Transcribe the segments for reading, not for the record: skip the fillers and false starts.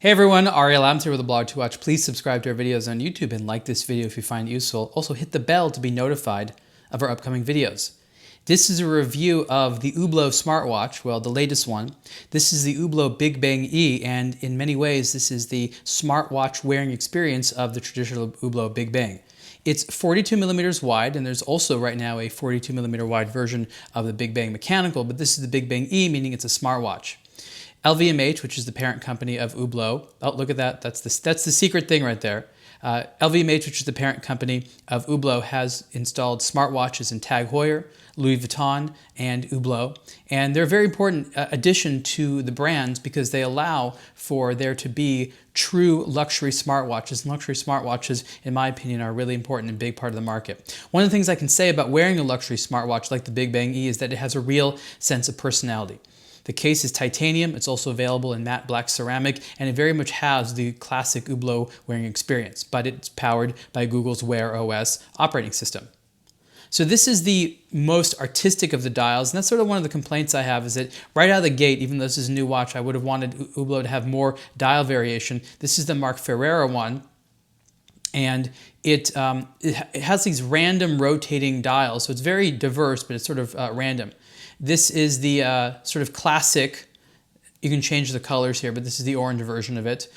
Hey everyone, Ariel Adams here with aBlogtoWatch. Please subscribe to our videos on YouTube and like this video if you find it useful. Also hit the bell to be notified of our upcoming videos. This is a review of the Hublot smartwatch, well, the latest one. This is the Hublot Big Bang E, and in many ways this is the smartwatch wearing experience of the traditional Hublot Big Bang. It's 42 millimeters wide, and there's also right now a 42 millimeter wide version of the Big Bang mechanical, but this is the Big Bang E, meaning it's a smartwatch. LVMH, which is the parent company of Hublot. Oh, look at that. That's the secret thing right there. LVMH, which is the parent company of Hublot, has installed smartwatches in Tag Heuer, Louis Vuitton, and Hublot. And they're a very important addition to the brands because they allow for there to be true luxury smartwatches. And luxury smartwatches, in my opinion, are a really important and big part of the market. One of the things I can say about wearing a luxury smartwatch like the Big Bang E is that it has a real sense of personality. The case is titanium, it's also available in matte black ceramic, and it very much has the classic Hublot wearing experience, but it's powered by Google's Wear OS operating system. So this is the most artistic of the dials, and that's sort of one of the complaints I have, is that right out of the gate, even though this is a new watch, I would have wanted Hublot to have more dial variation. This is the Mark Ferrera one, and it has these random rotating dials, so it's very diverse, but it's sort of random. This is the sort of classic, you can change the colors here, but this is the orange version of it.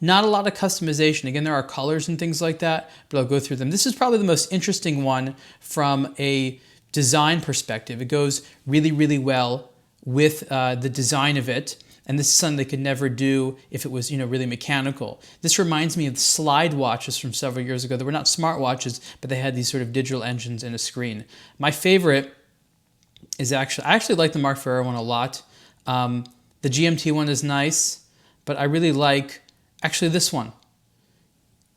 Not a lot of customization. Again, there are colors and things like that, but I'll go through them. This is probably the most interesting one from a design perspective. It goes really, really well with the design of it. And this is something they could never do if it was, really mechanical. This reminds me of slide watches from several years ago. They were not smartwatches, but they had these sort of digital engines and a screen. My favorite is I actually like the Mark Ferrera one a lot. The GMT one is nice, but I really like actually this one.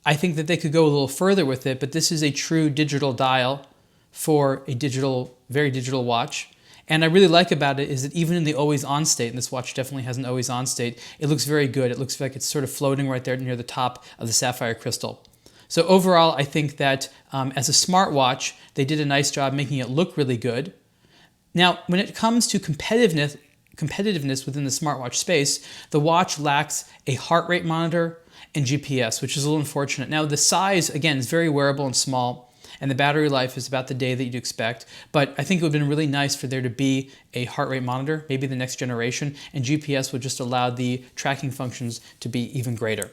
I think that they could go a little further with it, but this is a true digital dial for a very digital watch. And I really like about it is that even in the always on state, and this watch definitely has an always on state, it looks very good. It looks like it's sort of floating right there near the top of the sapphire crystal. So overall, I think that as a smartwatch, they did a nice job making it look really good. Now, when it comes to competitiveness within the smartwatch space, the watch lacks a heart rate monitor and GPS, which is a little unfortunate. Now, the size, again, is very wearable and small, and the battery life is about the day that you'd expect. But I think it would have been really nice for there to be a heart rate monitor, maybe the next generation, and GPS would just allow the tracking functions to be even greater.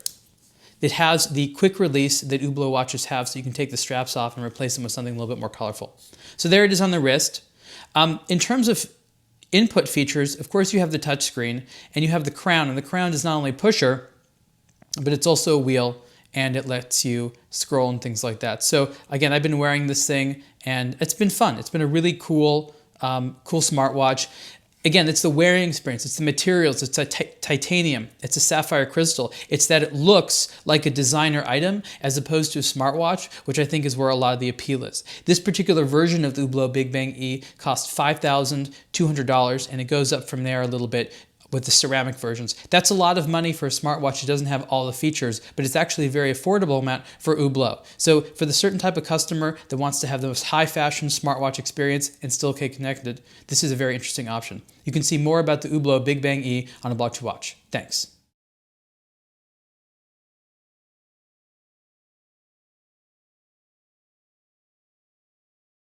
It has the quick release that Hublot watches have, so you can take the straps off and replace them with something a little bit more colorful. So there it is on the wrist. In terms of input features, of course you have the touch screen and you have the crown, and the crown is not only a pusher, but it's also a wheel, and it lets you scroll and things like that. So again, I've been wearing this thing and it's been fun. It's been a really cool smartwatch. Again, it's the wearing experience, it's the materials, it's a titanium, it's a sapphire crystal. It's that it looks like a designer item as opposed to a smartwatch, which I think is where a lot of the appeal is. This particular version of the Hublot Big Bang E costs $5,200, and it goes up from there a little bit with the ceramic versions. That's a lot of money for a smartwatch. It doesn't have all the features, but it's actually a very affordable amount for Hublot. So for the certain type of customer that wants to have the most high fashion smartwatch experience and still stay connected, this is a very interesting option. You can see more about the Hublot Big Bang E on aBlogtoWatch. Thanks.